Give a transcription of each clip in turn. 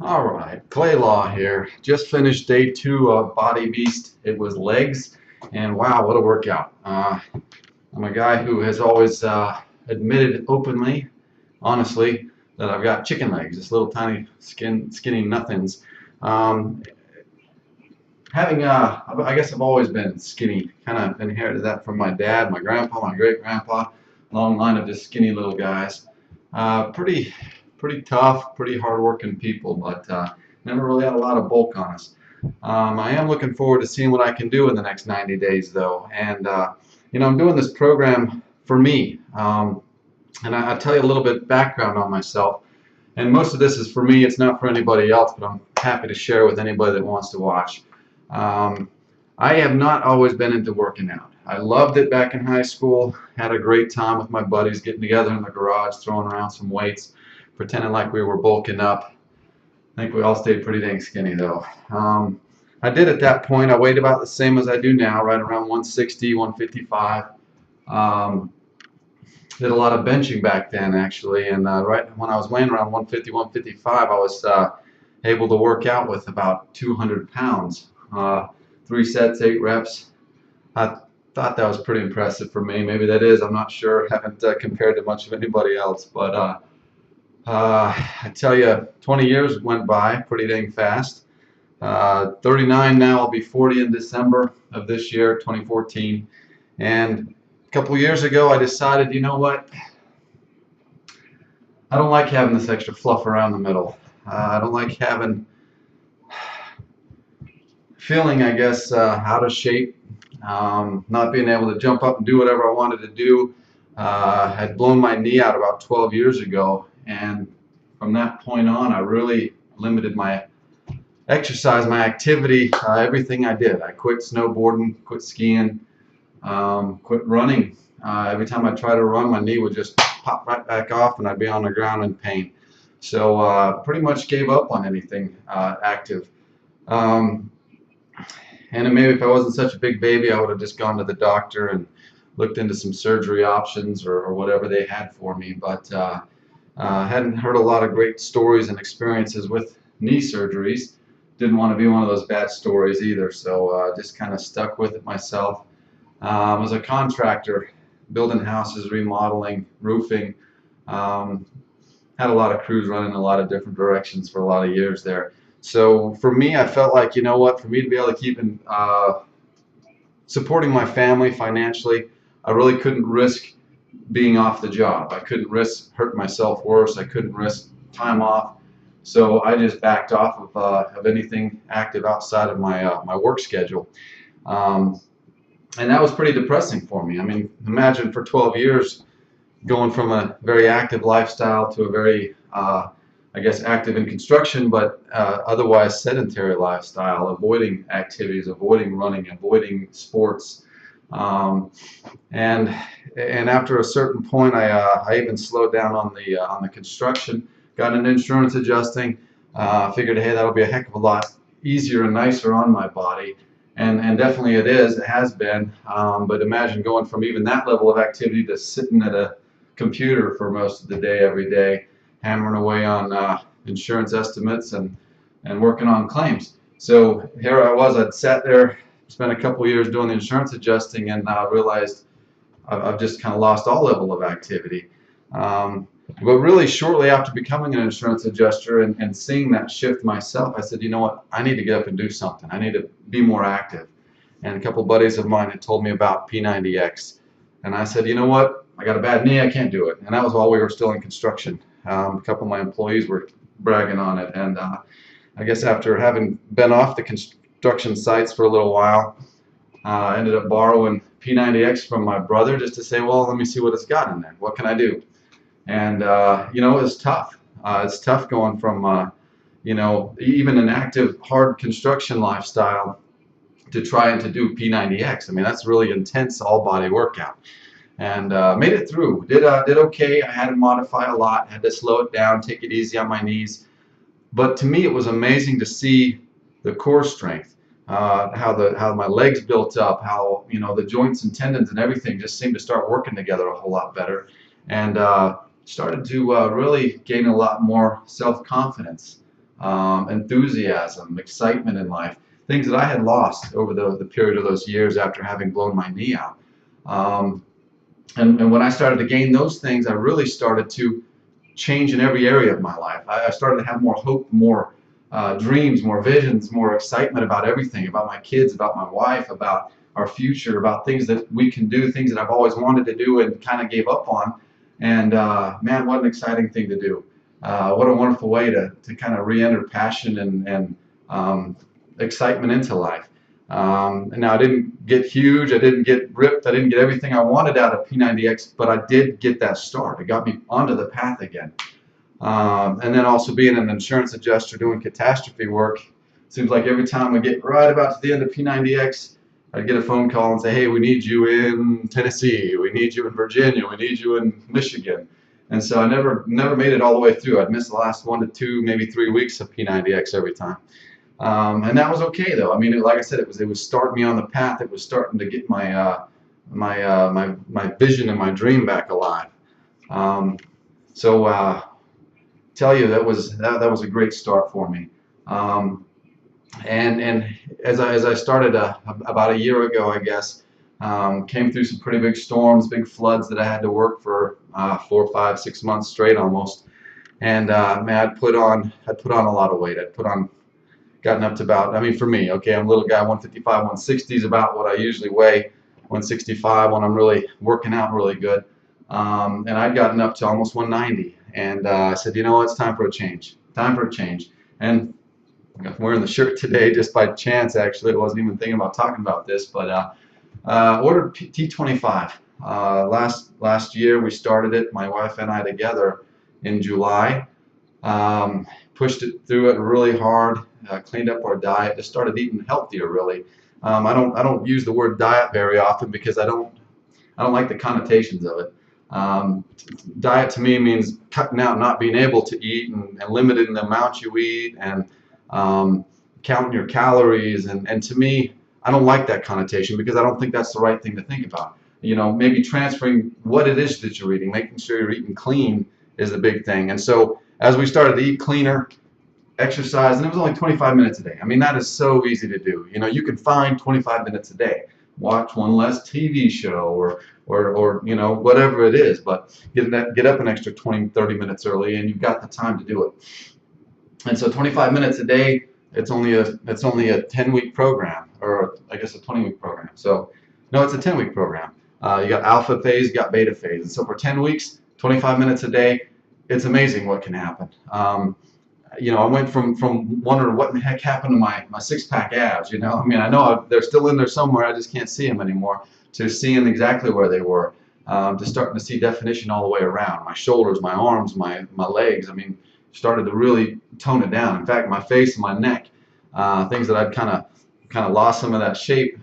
All right, Clay Law here. Just finished day 2 of Body Beast. It was legs, and wow, what a workout. I'm a guy who has always admitted openly, honestly, that I've got chicken legs, just little tiny skinny nothings. Um, I guess I've always been skinny, kind of inherited that from my dad, my grandpa, my great grandpa, long line of just skinny little guys. Pretty tough, pretty hard-working people, but never really had a lot of bulk on us. I am looking forward to seeing what I can do in the next 90 days, though, and I'm doing this program for me, and I'll tell you a little bit background on myself. And most of this is for me, it's not for anybody else, but I'm happy to share with anybody that wants to watch. Um, I have not always been into working out. I loved it back in high school, had a great time with my buddies getting together in the garage, throwing around some weights, pretending like we were bulking up. I think we all stayed pretty dang skinny though. I did at that point, I weighed about the same as I do now, right around 160, 155. Um, did a lot of benching back then actually, and right when I was weighing around 150, 155, I was able to work out with about 200 pounds. 3 sets, 8 reps. I thought that was pretty impressive for me. Maybe that is, I'm not sure. Haven't compared to much of anybody else, but I tell you, 20 years went by pretty dang fast. 39 now, I'll be 40 in December of this year, 2014. And a couple years ago, I decided, you know what? I don't like having this extra fluff around the middle. I don't like feeling, I guess, out of shape, not being able to jump up and do whatever I wanted to do. Had blown my knee out about 12 years ago, and from that point on, I really limited my exercise, my activity, everything I did. I quit snowboarding, quit skiing, quit running. Every time I tried to run, my knee would just pop right back off, and I'd be on the ground in pain. So pretty much gave up on anything active. Um, and maybe if I wasn't such a big baby, I would have just gone to the doctor and looked into some surgery options or whatever they had for me. But hadn't heard a lot of great stories and experiences with knee surgeries. Didn't want to be one of those bad stories either, so just kind of stuck with it myself. Was a contractor, building houses, remodeling, roofing. Had a lot of crews running in a lot of different directions for a lot of years there. So for me, I felt like, you know what, for me to be able to keep supporting my family financially, I really couldn't risk being off the job. I couldn't risk hurting myself worse. I couldn't risk time off. So I just backed off of anything active outside of my work schedule. And that was pretty depressing for me. I mean, imagine for 12 years going from a very active lifestyle to a very I guess active in construction, but otherwise sedentary lifestyle, avoiding activities, avoiding running, avoiding sports, and after a certain point, I even slowed down on the construction, got into insurance adjusting, figured, hey, that'll be a heck of a lot easier and nicer on my body, and definitely it is, it has been, but imagine going from even that level of activity to sitting at a computer for most of the day every day, hammering away on insurance estimates and working on claims. So here I was, I'd sat there, spent a couple years doing the insurance adjusting, and realized I've just kind of lost all level of activity. But really shortly after becoming an insurance adjuster and seeing that shift myself, I said, you know what, I need to get up and do something. I need to be more active. And a couple buddies of mine had told me about P90X. And I said, you know what, I got a bad knee, I can't do it. And that was while we were still in construction. A couple of my employees were bragging on it, and I guess after having been off the construction sites for a little while, I ended up borrowing P90X from my brother just to say, well, let me see what it's got in there. What can I do? And it was tough. It's tough going from even an active, hard construction lifestyle to trying to do P90X. I mean, that's really intense all-body workout. And made it through. Did okay. I had to modify a lot. Had to slow it down, take it easy on my knees. But to me, it was amazing to see the core strength, how my legs built up, how the joints and tendons and everything just seemed to start working together a whole lot better, and started to really gain a lot more self-confidence. enthusiasm, excitement in life, things that I had lost over the period of those years after having blown my knee out. Um, and when I started to gain those things, I really started to change in every area of my life. I started to have more hope, more dreams, more visions, more excitement about everything, about my kids, about my wife, about our future, about things that we can do, things that I've always wanted to do and kind of gave up on. And man, what an exciting thing to do. What a wonderful way to kind of re-enter passion and excitement into life. And now I didn't get huge, I didn't get ripped, I didn't get everything I wanted out of P90X, but I did get that start. It got me onto the path again. And then also being an insurance adjuster doing catastrophe work, seems like every time we get right about to the end of P90X, I'd get a phone call and say, hey, we need you in Tennessee, we need you in Virginia, we need you in Michigan. And so I never made it all the way through. I'd miss the last 1 to 2, maybe 3 weeks of P90X every time. And that was okay though. I mean, like I said, it was starting me on the path. It was starting to get my vision and my dream back alive. Tell you that was a great start for me. And as I started about a year ago, I guess, came through some pretty big storms, big floods that I had to work for 4, 5, 6 months straight almost. And man, I'd put on a lot of weight. Gotten up to about, I mean, for me, okay, I'm a little guy, 155, 160 is about what I usually weigh, 165 when I'm really working out really good. And I'd gotten up to almost 190. And I said, you know what, it's time for a change. Time for a change. And I'm wearing the shirt today just by chance, actually. I wasn't even thinking about talking about this, but ordered T25. Last year we started it, my wife and I together in July. Pushed it through it really hard, cleaned up our diet, just started eating healthier really. I don't use the word diet very often because I don't like the connotations of it. Diet to me means cutting out, not being able to eat and limiting the amount you eat and counting your calories. And to me, I don't like that connotation because I don't think that's the right thing to think about. You know, maybe transferring what it is that you're eating, making sure you're eating clean is the big thing. And so as we started to eat cleaner, exercise, and it was only 25 minutes a day. I mean, that is so easy to do. You know, you can find 25 minutes a day. Watch one less TV show or you know, whatever it is, but get up an extra 20, 30 minutes early and you've got the time to do it. And so 25 minutes a day, it's only a 10-week program, or I guess a 20-week program. So no, it's a 10-week program. You got alpha phase, you got beta phase. And so for 10 weeks, 25 minutes a day, it's amazing what can happen. You know, I went from wondering what in the heck happened to my six-pack abs, you know. I mean, I know they're still in there somewhere, I just can't see them anymore, to seeing exactly where they were, to starting to see definition all the way around. My shoulders, my arms, my legs, I mean, started to really tone it down. In fact, my face and my neck, things that I'd kind of lost some of that shape,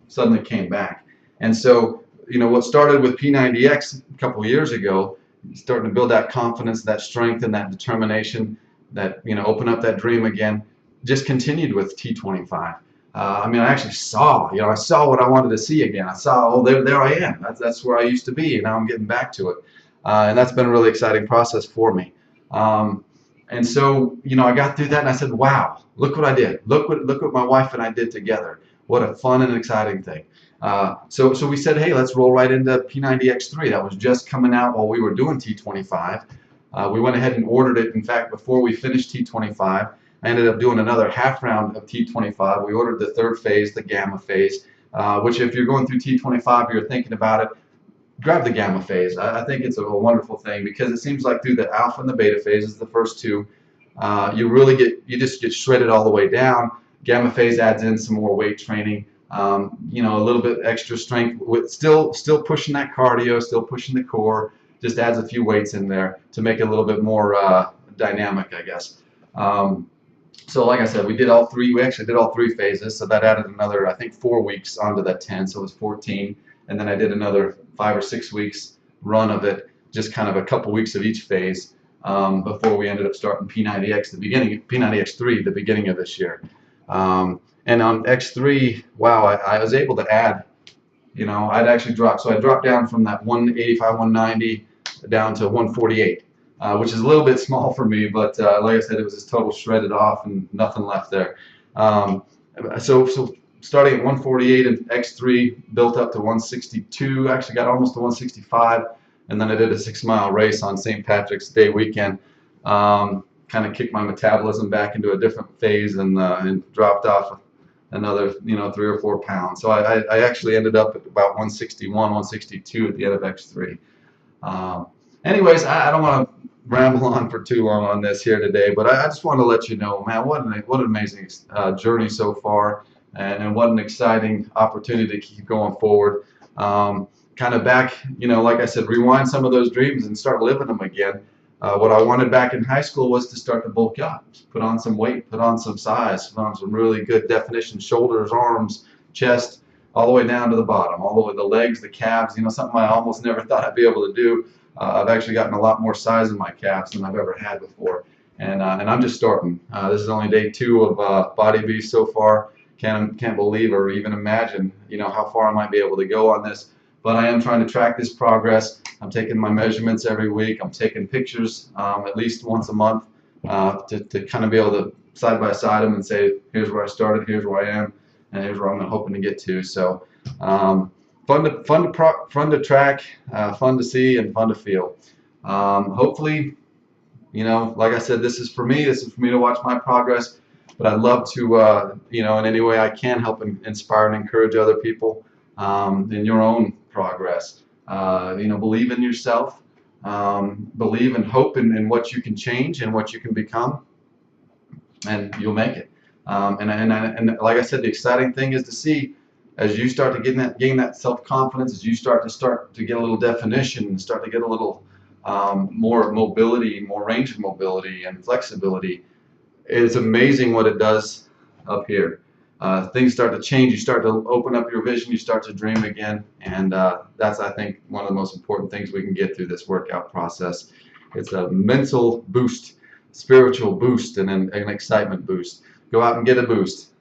suddenly came back. And so, you know, what started with P90X a couple of years ago, starting to build that confidence, that strength, and that determination, that, you know, open up that dream again, just continued with T25. I mean, I actually saw, you know, I saw what I wanted to see again. I saw, oh, there I am. That's where I used to be, and now I'm getting back to it. And that's been a really exciting process for me. And so, you know, I got through that and I said, wow, look what I did. Look what my wife and I did together. What a fun and exciting thing. So we said, hey, let's roll right into P90X3. That was just coming out while we were doing T25. We went ahead and ordered it. In fact, before we finished T25, I ended up doing another half round of T25. We ordered the third phase, the gamma phase, which if you're going through T25, you're thinking about it, grab the gamma phase. I think it's a wonderful thing because it seems like through the alpha and the beta phases, the first two, you just get shredded all the way down. Gamma phase adds in some more weight training, you know, a little bit extra strength with still pushing that cardio, still pushing the core. Just adds a few weights in there to make it a little bit more dynamic, I guess. So like I said, we actually did all three phases, so that added another, I think, 4 weeks onto that 10, so it was 14. And then I did another 5 or 6 weeks run of it, just kind of a couple weeks of each phase, before we ended up starting P90X, P90X3, the beginning of this year. And on X3, wow, I was able to add, you know, I'd actually dropped, so I dropped down from that 185, 190 down to 148. which is a little bit small for me, but like I said, it was just total shredded off and nothing left there. Um, so starting at 148 in X3, built up to 162, actually got almost to 165, and then I did a 6-mile race on St. Patrick's Day weekend. Kind of kicked my metabolism back into a different phase and dropped off another 3 or 4 pounds. So I actually ended up at about 161, 162 at the end of X3. Anyways, I don't want to ramble on for too long on this here today, but I just want to let you know, man, what an amazing journey so far, and what an exciting opportunity to keep going forward. Kind of back, like I said, rewind some of those dreams and start living them again. What I wanted back in high school was to start to bulk up, put on some weight, put on some size, put on some really good definition, shoulders, arms, chest, all the way down to the bottom, all the way the legs, the calves, something I almost never thought I'd be able to do. I've actually gotten a lot more size in my calves than I've ever had before, and I'm just starting. This is only day 2 of Body Beast so far. Can't believe or even imagine, how far I might be able to go on this. But I am trying to track this progress. I'm taking my measurements every week. I'm taking pictures at least once a month to kind of be able to side by side them and say, here's where I started, here's where I am, and here's where I'm hoping to get to. So fun to track, fun to see, and fun to feel. Hopefully, like I said, this is for me. This is for me to watch my progress. But I'd love to, in any way I can, help inspire and encourage other people in your own progress. Believe in yourself, believe and hope in what you can change and what you can become, and you'll make it. And like I said, the exciting thing is to see as you start to gain that self-confidence, as you start to get a little definition, and start to get a little more mobility, more range of mobility and flexibility. It's amazing what it does up here. Things start to change. You start to open up your vision. You start to dream again, and that's, I think, one of the most important things we can get through this workout process. It's a mental boost, spiritual boost, and an excitement boost. Go out and get a boost.